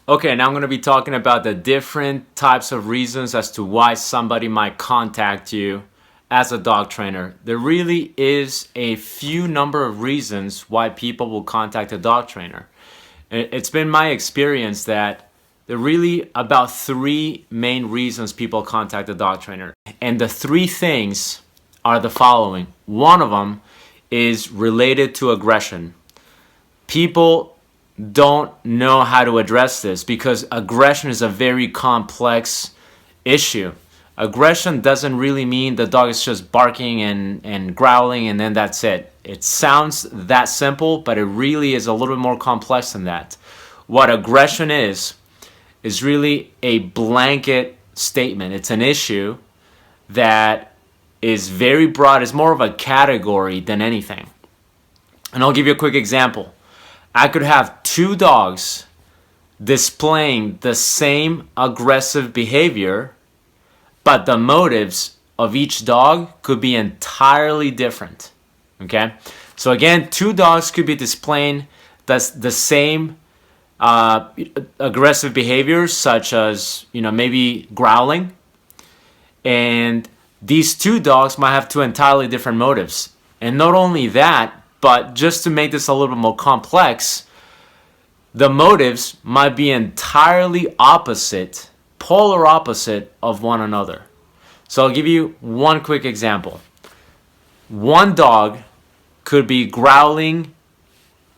Okay, now I'm going to be talking about the different types of reasons as to why somebody might contact you as a dog trainer. There really is a few number of reasons why people will contact a dog trainer. It's been my experience that there are really about three main reasons people contact a dog trainer. And the three things are the following. One of them is related to aggression. People don't know how to address this because aggression is a very complex issue. Aggression doesn't really mean the dog is just barking and growling and then that's it. It sounds that simple, but it really is a little bit more complex than that. What aggression is really a blanket statement. It's an issue that is very broad. It's more of a category than anything. And I'll give you a quick example. I could have two dogs displaying the same aggressive behavior, but the motives of each dog could be entirely different. Okay? So again, two dogs could be displaying the same aggressive behaviors, such as, maybe growling. And these two dogs might have two entirely different motives. And not only that, but just to make this a little bit more complex, the motives might be entirely opposite, polar opposite of one another. So I'll give you one quick example. One dog could be growling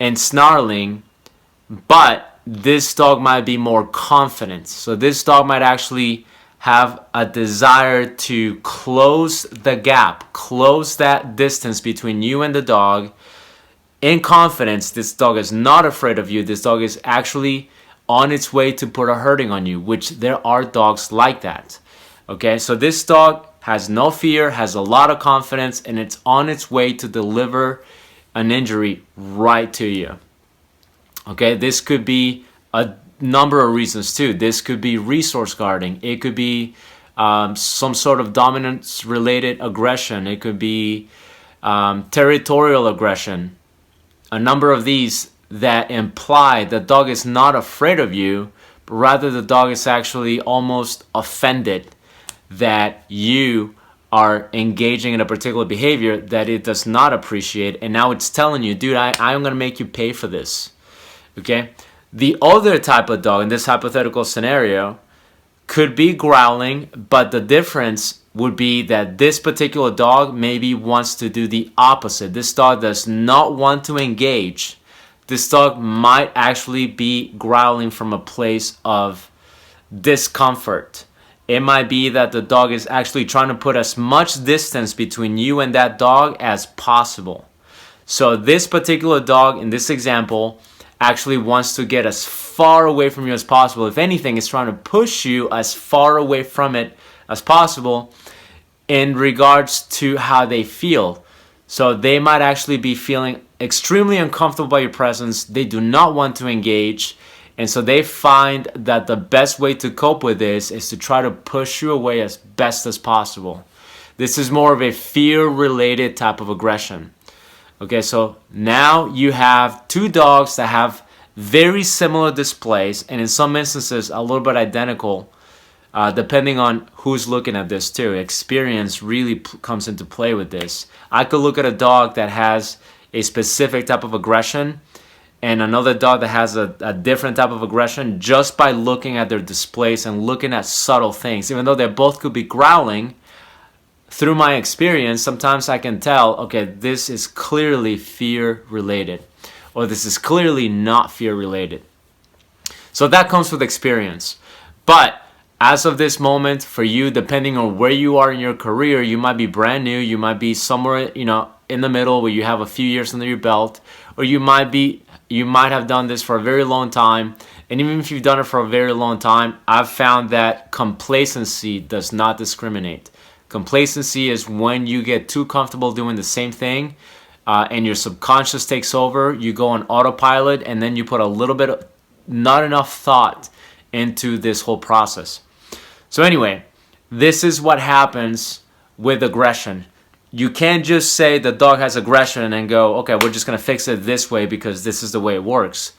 and snarling, but this dog might be more confident. So this dog might actually have a desire to close the gap, close that distance between you and the dog. In confidence, this dog is not afraid of you. This dog is actually on its way to put a hurting on you, which there are dogs like that. Okay, so this dog has no fear, has a lot of confidence, and it's on its way to deliver an injury right to you. Okay, this could be a number of reasons too. This could be resource guarding. It could be some sort of dominance-related aggression. It could be territorial aggression. A number of these that imply the dog is not afraid of you, but rather the dog is actually almost offended that you are engaging in a particular behavior that it does not appreciate, and now it's telling you, dude, I'm going to make you pay for this. Okay? The other type of dog in this hypothetical scenario could be growling, but the difference would be that this particular dog maybe wants to do the opposite. This dog does not want to engage. This dog might actually be growling from a place of discomfort. It might be that the dog is actually trying to put as much distance between you and that dog as possible. So this particular dog in this example actually wants to get as far away from you as possible. If anything, it's trying to push you as far away from it as possible in regards to how they feel. So they might actually be feeling extremely uncomfortable by your presence. They do not want to engage. And so they find that the best way to cope with this is to try to push you away as best as possible. This is more of a fear-related type of aggression. Okay, so now you have two dogs that have very similar displays, and in some instances a little bit identical, depending on who's looking at this too. Experience really comes into play with this. I could look at a dog that has a specific type of aggression and another dog that has a different type of aggression just by looking at their displays and looking at subtle things. Even though they both could be growling, through my experience, sometimes I can tell, okay, this is clearly fear-related, or this is clearly not fear-related. So that comes with experience. But as of this moment, for you, depending on where you are in your career, you might be brand new, you might be somewhere, in the middle where you have a few years under your belt, or you might have done this for a very long time. And even if you've done it for a very long time, I've found that complacency does not discriminate. Complacency is when you get too comfortable doing the same thing and your subconscious takes over, you go on autopilot, and then you put a little bit of not enough thought into this whole process. So anyway, this is what happens with aggression. You can't just say the dog has aggression and go, okay, we're just going to fix it this way because this is the way it works.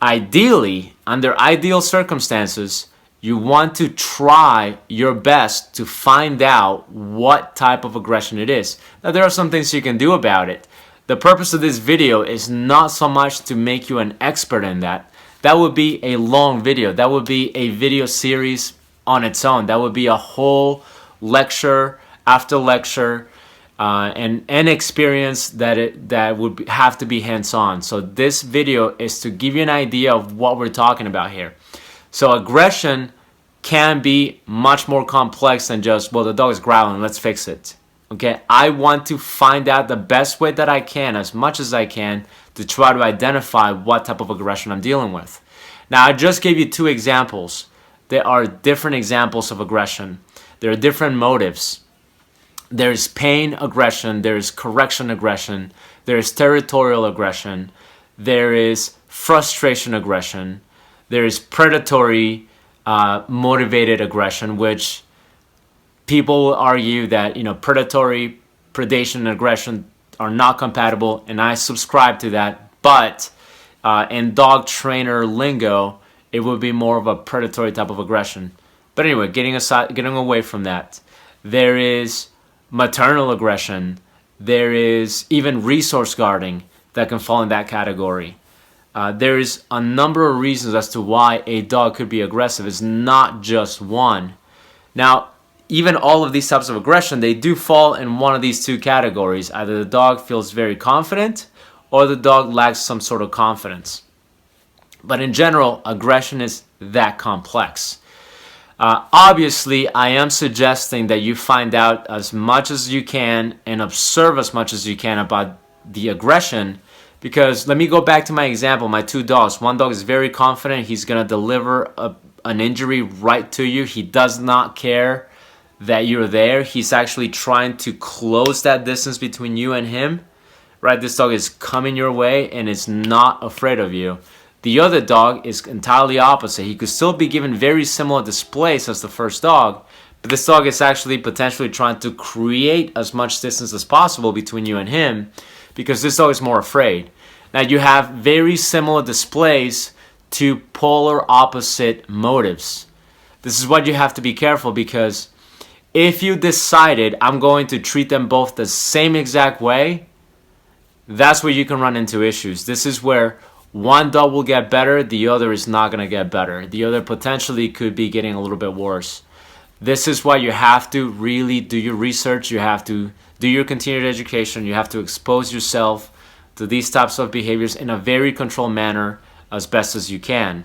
Ideally, under ideal circumstances, you want to try your best to find out what type of aggression it is. Now, there are some things you can do about it. The purpose of this video is not so much to make you an expert in that. That would be a long video. That would be a video series on its own. That would be a whole lecture after lecture and an experience that would have to be hands-on. So this video is to give you an idea of what we're talking about here. So aggression can be much more complex than just, well, the dog is growling, let's fix it. Okay, I want to find out the best way that I can, as much as I can, to try to identify what type of aggression I'm dealing with. Now, I just gave you 2 examples. There are different examples of aggression. There are different motives. There's pain aggression, there's correction aggression, there's territorial aggression, there is frustration aggression, there is predatory motivated aggression, which people will argue that, predatory, predation, and aggression are not compatible, and I subscribe to that. But in dog trainer lingo, it would be more of a predatory type of aggression. But anyway, getting away from that, there is maternal aggression. There is even resource guarding that can fall in that category. There is a number of reasons as to why a dog could be aggressive. It's not just one. Now, even all of these types of aggression, they do fall in one of these 2 categories. Either the dog feels very confident or the dog lacks some sort of confidence. But in general, aggression is that complex. Obviously, I am suggesting that you find out as much as you can and observe as much as you can about the aggression, because let me go back to my example, my 2 dogs. One dog is very confident. He's going to deliver an injury right to you. He does not care that you're there. He's actually trying to close that distance between you and him. Right? This dog is coming your way and is not afraid of you. The other dog is entirely opposite. He could still be given very similar displays as the first dog, but this dog is actually potentially trying to create as much distance as possible between you and him, because this dog is more afraid. Now, you have very similar displays to polar opposite motives. This is what you have to be careful, because if you decided I'm going to treat them both the same exact way, that's where you can run into issues. This is where one dog will get better, the other is not going to get better. The other potentially could be getting a little bit worse. This is why you have to really do your research. You have to do your continued education. You have to expose yourself to these types of behaviors in a very controlled manner as best as you can.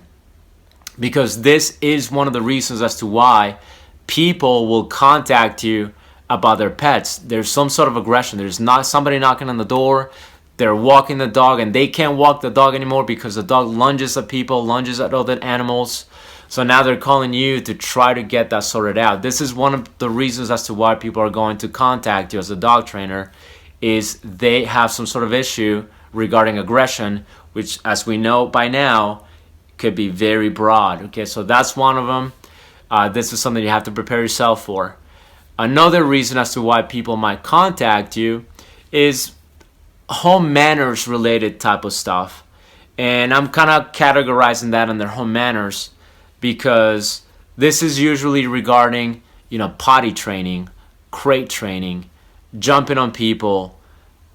Because this is one of the reasons as to why people will contact you about their pets. There's some sort of aggression. There's not somebody knocking on the door. They're walking the dog and they can't walk the dog anymore because the dog lunges at people, lunges at other animals. So now they're calling you to try to get that sorted out. This is one of the reasons as to why people are going to contact you as a dog trainer, is they have some sort of issue regarding aggression, which, as we know by now, could be very broad. Okay, so that's one of them. This is something you have to prepare yourself for. Another reason as to why people might contact you is home manners related type of stuff. And I'm kind of categorizing that under home manners because this is usually regarding, potty training, crate training, jumping on people,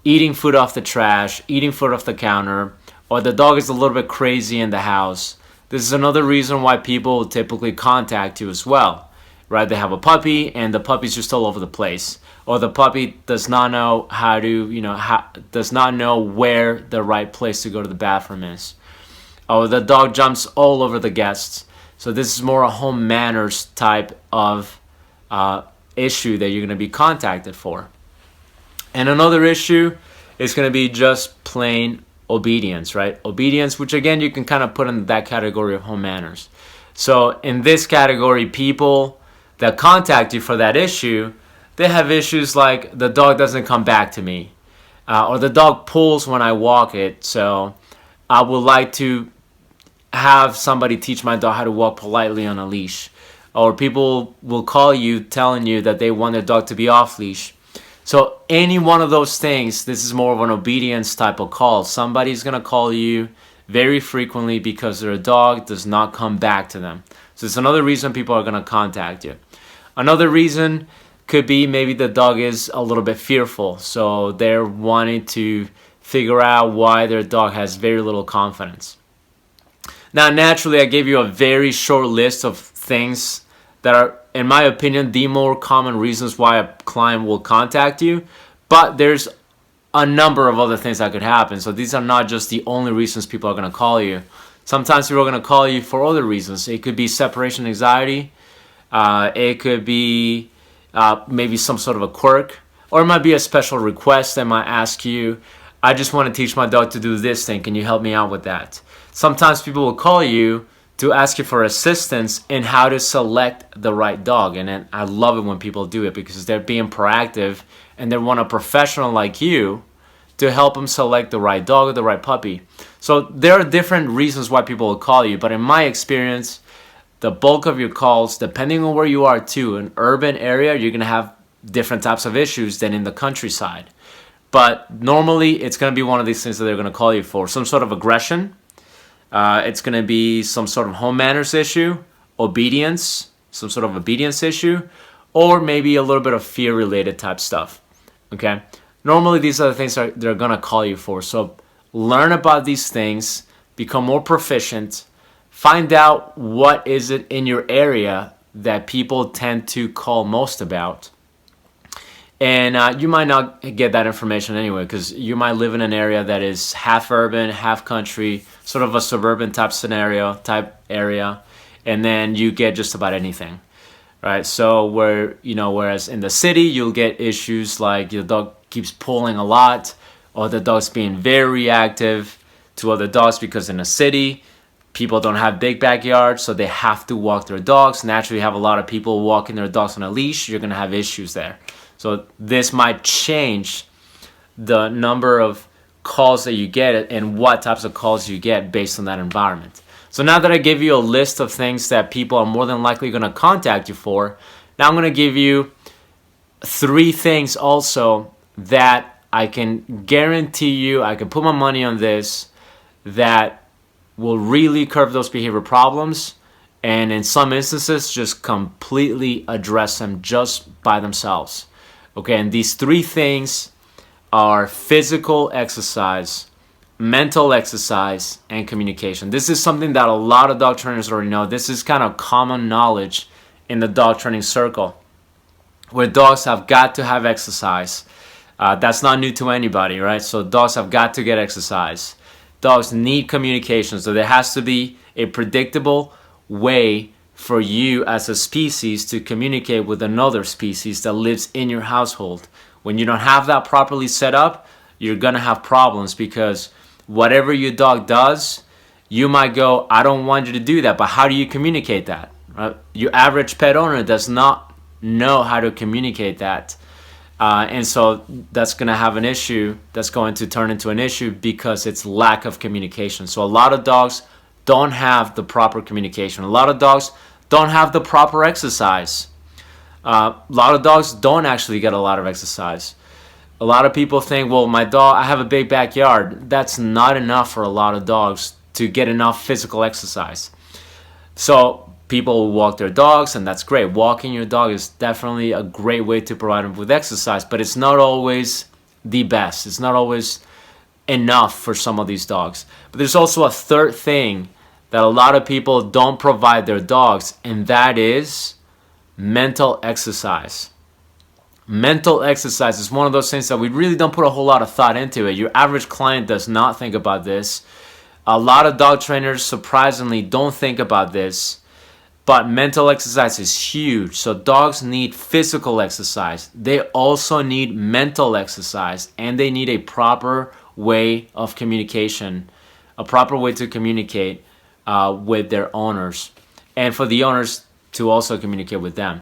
eating food off the trash, eating food off the counter, or the dog is a little bit crazy in the house. This is another reason why people typically contact you as well, right? They have a puppy and the puppy's just all over the place. Or the puppy does not know how to, does not know where the right place to go to the bathroom is. Or the dog jumps all over the guests. So this is more a home manners type of issue that you're going to be contacted for. And another issue is going to be just plain obedience, right? Obedience, which again, you can kind of put in that category of home manners. So in this category, people that contact you for that issue, they have issues like the dog doesn't come back to me, or the dog pulls when I walk it. So I would like to have somebody teach my dog how to walk politely on a leash. Or people will call you telling you that they want their dog to be off leash. So any one of those things, this is more of an obedience type of call. Somebody's going to call you very frequently because their dog does not come back to them. So it's another reason people are going to contact you. Another reason could be maybe the dog is a little bit fearful. So they're wanting to figure out why their dog has very little confidence. Now, naturally, I gave you a very short list of things that are, in my opinion, the more common reasons why a client will contact you. But there's a number of other things that could happen. So these are not just the only reasons people are going to call you. Sometimes people are going to call you for other reasons. It could be separation anxiety. It could be maybe some sort of a quirk. Or it might be a special request that might ask you, I just want to teach my dog to do this thing. Can you help me out with that? Sometimes people will call you to ask you for assistance in how to select the right dog. And I love it when people do it because they're being proactive and they want a professional like you to help them select the right dog or the right puppy. So there are different reasons why people will call you. But in my experience, the bulk of your calls, depending on where you are too, in an urban area, you're going to have different types of issues than in the countryside. But normally, it's going to be one of these things that they're going to call you for. Some sort of aggression. It's going to be some sort of home manners issue, obedience, some sort of obedience issue, or maybe a little bit of fear-related type stuff. Okay? Normally, these are the things that they're going to call you for. So learn about these things, become more proficient, find out what is it in your area that people tend to call most about. And you might not get that information anyway because you might live in an area that is half urban, half country, sort of a suburban type scenario, type area, and then you get just about anything, right? So whereas in the city, you'll get issues like your dog keeps pulling a lot or the dog's being very reactive to other dogs because in the city, people don't have big backyards, so they have to walk their dogs. Naturally, you have a lot of people walking their dogs on a leash. You're going to have issues there. So this might change the number of calls that you get and what types of calls you get based on that environment. So now that I gave you a list of things that people are more than likely going to contact you for, now I'm going to give you 3 things also that I can guarantee you, I can put my money on this, that will really curb those behavior problems and in some instances just completely address them just by themselves. Okay, and these 3 things are physical exercise, mental exercise, and communication. This is something that a lot of dog trainers already know. This is kind of common knowledge in the dog training circle, where dogs have got to have exercise. That's not new to anybody, right? So dogs have got to get exercise. Dogs need communication, so there has to be a predictable way for you as a species to communicate with another species that lives in your household. When you don't have that properly set up, you're going to have problems because whatever your dog does, you might go, I don't want you to do that, but how do you communicate that? Your average pet owner does not know how to communicate that. And so that's going to have an issue that's going to turn into an issue because it's lack of communication. So a lot of dogs don't have the proper communication. A lot of dogs don't have the proper exercise. A lot of dogs don't actually get a lot of exercise. A lot of people think, well, my dog, I have a big backyard. That's not enough for a lot of dogs to get enough physical exercise. So people will walk their dogs, and that's great. Walking your dog is definitely a great way to provide them with exercise, but it's not always the best. It's not always enough for some of these dogs. But there's also a third thing that a lot of people don't provide their dogs, and that is mental exercise. Mental exercise is one of those things that we really don't put a whole lot of thought into it. Your average client does not think about this. A lot of dog trainers, surprisingly, don't think about this. But mental exercise is huge. So dogs need physical exercise. They also need mental exercise, and they need a proper way of communication, a proper way to communicate with their owners, and for the owners to also communicate with them.